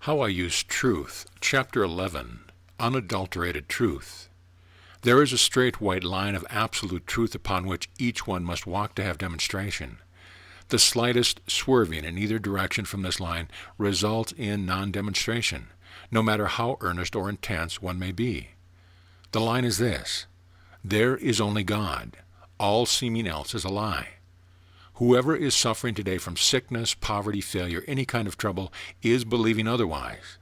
How I Use Truth, Chapter 11, Unadulterated Truth. There is a straight white line of absolute truth upon which each one must walk to have demonstration. The slightest swerving in either direction from this line results in non-demonstration, no matter how earnest or intense one may be. The line is this: there is only God. All seeming else is a lie. Whoever is suffering today from sickness, poverty, failure, any kind of trouble, is believing otherwise.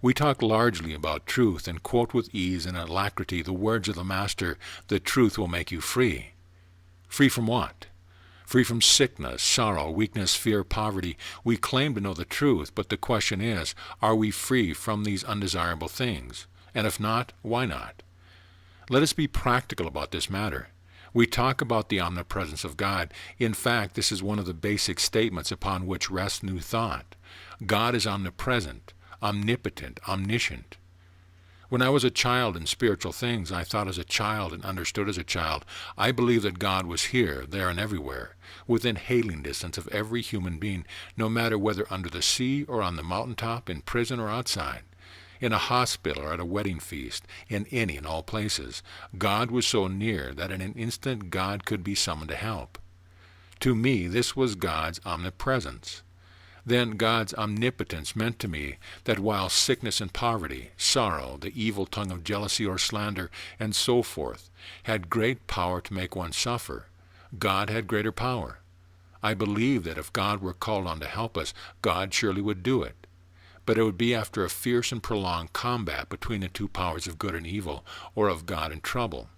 We talk largely about truth and quote with ease and alacrity the words of the Master, "The truth will make you free." Free from what? Free from sickness, sorrow, weakness, fear, poverty. We claim to know the truth, but the question is, are we free from these undesirable things? And if not, why not? Let us be practical about this matter. We talk about the omnipresence of God. In fact, this is one of the basic statements upon which rests New Thought. God is omnipresent, omnipotent, omniscient. When I was a child in spiritual things, I thought as a child and understood as a child. I believed that God was here, there, and everywhere, within hailing distance of every human being, no matter whether under the sea or on the mountaintop, in prison or outside, in a hospital or at a wedding feast, in any and all places. God was so near that in an instant God could be summoned to help. To me, this was God's omnipresence. Then God's omnipotence meant to me that while sickness and poverty, sorrow, the evil tongue of jealousy or slander, and so forth, had great power to make one suffer, God had greater power. I believed that if God were called on to help us, God surely would do it. But it would be after a fierce and prolonged combat between the two powers of good and evil, or of God and trouble.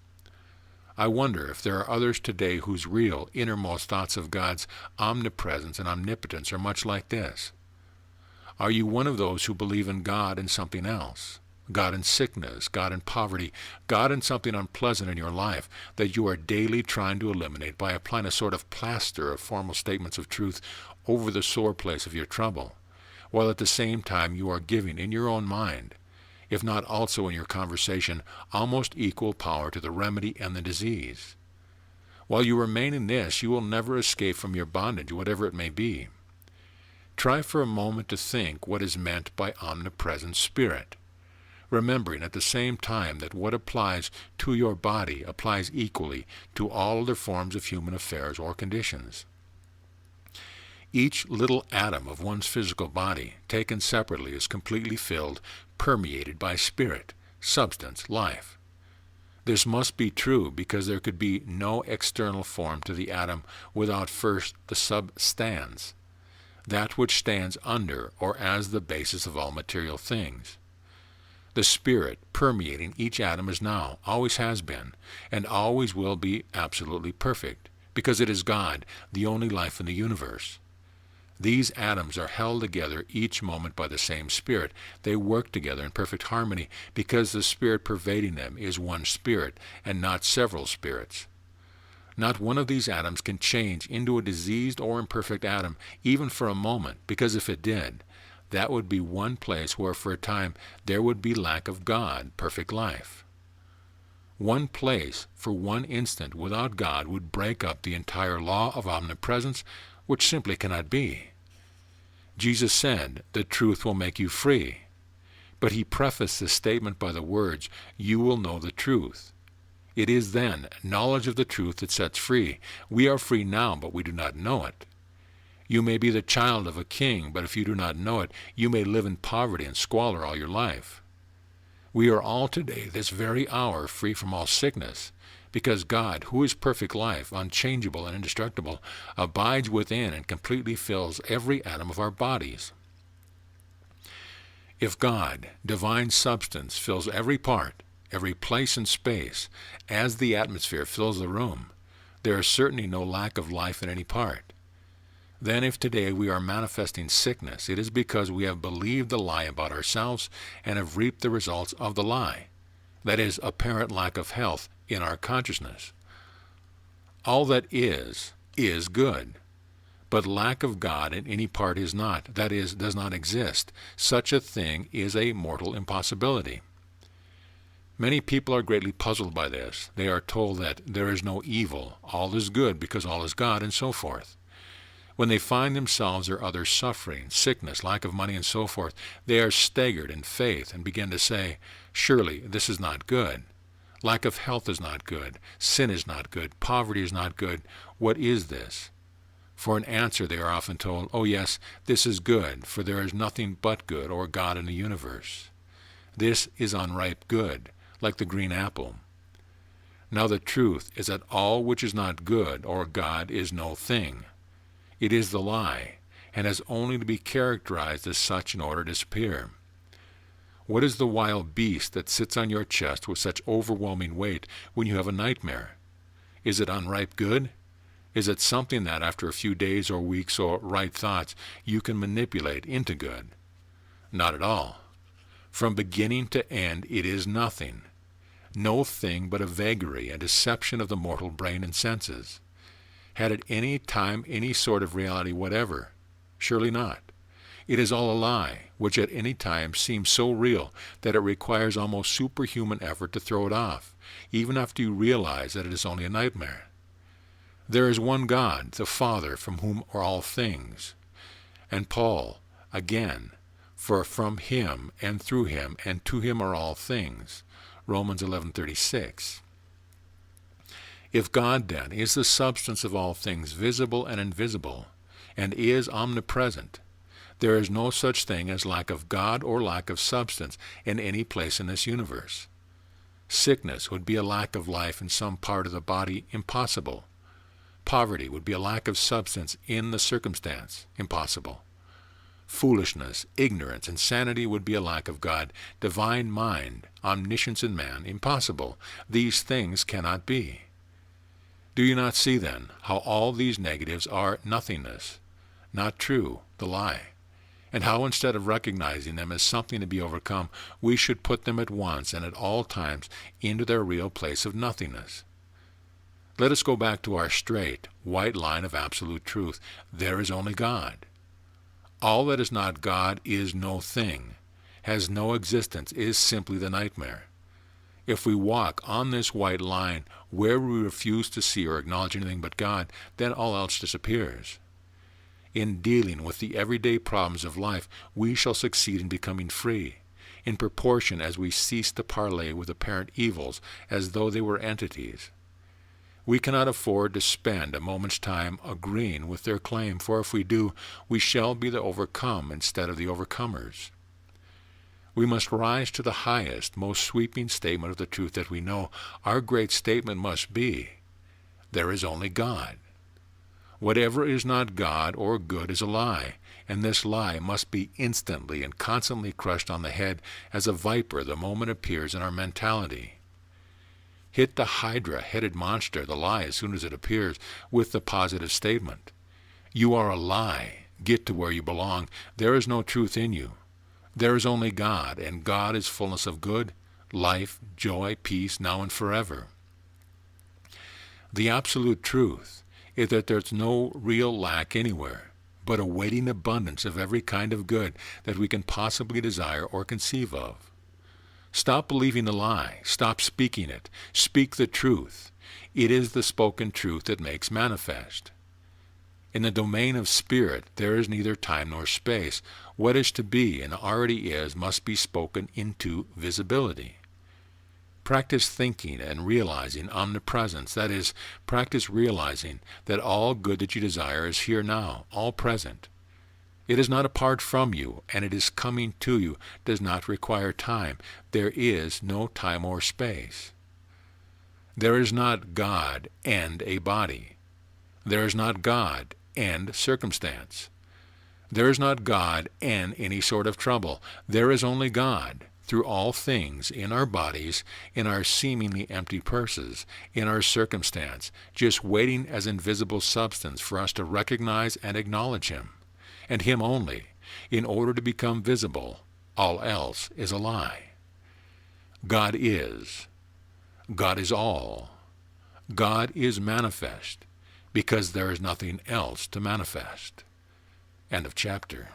I wonder if there are others today whose real, innermost thoughts of God's omnipresence and omnipotence are much like this. Are you one of those who believe in God and something else? God in sickness, God in poverty, God in something unpleasant in your life that you are daily trying to eliminate by applying a sort of plaster of formal statements of truth over the sore place of your trouble, while at the same time you are giving in your own mind, if not also in your conversation, almost equal power to the remedy and the disease. While you remain in this, you will never escape from your bondage, whatever it may be. Try for a moment to think what is meant by omnipresent spirit, remembering at the same time that what applies to your body applies equally to all other forms of human affairs or conditions. Each little atom of one's physical body, taken separately, is completely filled, permeated by spirit, substance, life. This must be true because there could be no external form to the atom without first the substans, that which stands under or as the basis of all material things. The spirit permeating each atom is now, always has been, and always will be absolutely perfect, because it is God, the only life in the universe. These atoms are held together each moment by the same Spirit. They work together in perfect harmony because the Spirit pervading them is one Spirit and not several spirits. Not one of these atoms can change into a diseased or imperfect atom even for a moment, because if it did, that would be one place where for a time there would be lack of God, perfect life. One place for one instant without God would break up the entire law of omnipresence, which simply cannot be. Jesus said, "The truth will make you free." But he prefaced this statement by the words, "You will know the truth." It is then knowledge of the truth that sets free. We are free now, but we do not know it. You may be the child of a king, but if you do not know it, you may live in poverty and squalor all your life. We are all today, this very hour, free from all sickness, because God, who is perfect life, unchangeable and indestructible, abides within and completely fills every atom of our bodies. If God, divine substance, fills every part, every place and space, as the atmosphere fills the room, there is certainly no lack of life in any part. Then if today we are manifesting sickness, it is because we have believed the lie about ourselves and have reaped the results of the lie, that is, apparent lack of health in our consciousness. All that is good, but lack of God in any part is not, that is, does not exist. Such a thing is a mortal impossibility. Many people are greatly puzzled by this. They are told that there is no evil, all is good because all is God, and so forth. When they find themselves or others suffering, sickness, lack of money, and so forth, they are staggered in faith and begin to say, surely this is not good. Lack of health is not good. Sin is not good. Poverty is not good. What is this? For an answer, they are often told, oh yes, this is good, for there is nothing but good or God in the universe. This is unripe good, like the green apple. Now the truth is that all which is not good or God is no thing. It is the lie, and has only to be characterized as such in order to disappear. What is the wild beast that sits on your chest with such overwhelming weight when you have a nightmare? Is it unripe good? Is it something that, after a few days or weeks or right thoughts, you can manipulate into good? Not at all. From beginning to end, it is nothing. No thing but a vagary and deception of the mortal brain and senses. Had it any time any sort of reality whatever? Surely not. It is all a lie, which at any time seems so real that it requires almost superhuman effort to throw it off, even after you realize that it is only a nightmare. There is one God, the Father, from whom are all things. And Paul, again, for from him and through him and to him are all things. Romans 11:36. If God, then, is the substance of all things, visible and invisible, and is omnipresent, there is no such thing as lack of God or lack of substance in any place in this universe. Sickness would be a lack of life in some part of the body, impossible. Poverty would be a lack of substance in the circumstance, impossible. Foolishness, ignorance, insanity would be a lack of God. Divine mind, omniscience in man, impossible. These things cannot be. Do you not see, then, how all these negatives are nothingness, not true, the lie, and how instead of recognizing them as something to be overcome, we should put them at once and at all times into their real place of nothingness? Let us go back to our straight, white line of absolute truth. There is only God. All that is not God is no thing, has no existence, is simply the nightmare. If we walk on this white line where we refuse to see or acknowledge anything but God, then all else disappears. In dealing with the everyday problems of life, we shall succeed in becoming free, in proportion as we cease to parley with apparent evils as though they were entities. We cannot afford to spend a moment's time agreeing with their claim, for if we do, we shall be the overcome instead of the overcomers. We must rise to the highest, most sweeping statement of the truth that we know. Our great statement must be, there is only God. Whatever is not God or good is a lie, and this lie must be instantly and constantly crushed on the head as a viper the moment it appears in our mentality. Hit the hydra-headed monster, the lie, as soon as it appears, with the positive statement. You are a lie. Get to where you belong. There is no truth in you. There is only God, and God is fullness of good, life, joy, peace, now and forever. The absolute truth is that there's no real lack anywhere, but a waiting abundance of every kind of good that we can possibly desire or conceive of. Stop believing the lie. Stop speaking it. Speak the truth. It is the spoken truth that makes manifest. In the domain of spirit, there is neither time nor space. What is to be and already is must be spoken into visibility. Practice thinking and realizing omnipresence. That is, practice realizing that all good that you desire is here now, all present. It is not apart from you, and it is coming to you, does not require time. There is no time or space. There is not God and a body. There is not God and circumstance. There is not God and any sort of trouble. There is only God through all things, in our bodies, in our seemingly empty purses, in our circumstance, just waiting as invisible substance for us to recognize and acknowledge Him, and Him only, in order to become visible. All else is a lie. God is. God is all. God is manifest, because there is nothing else to manifest. End of chapter.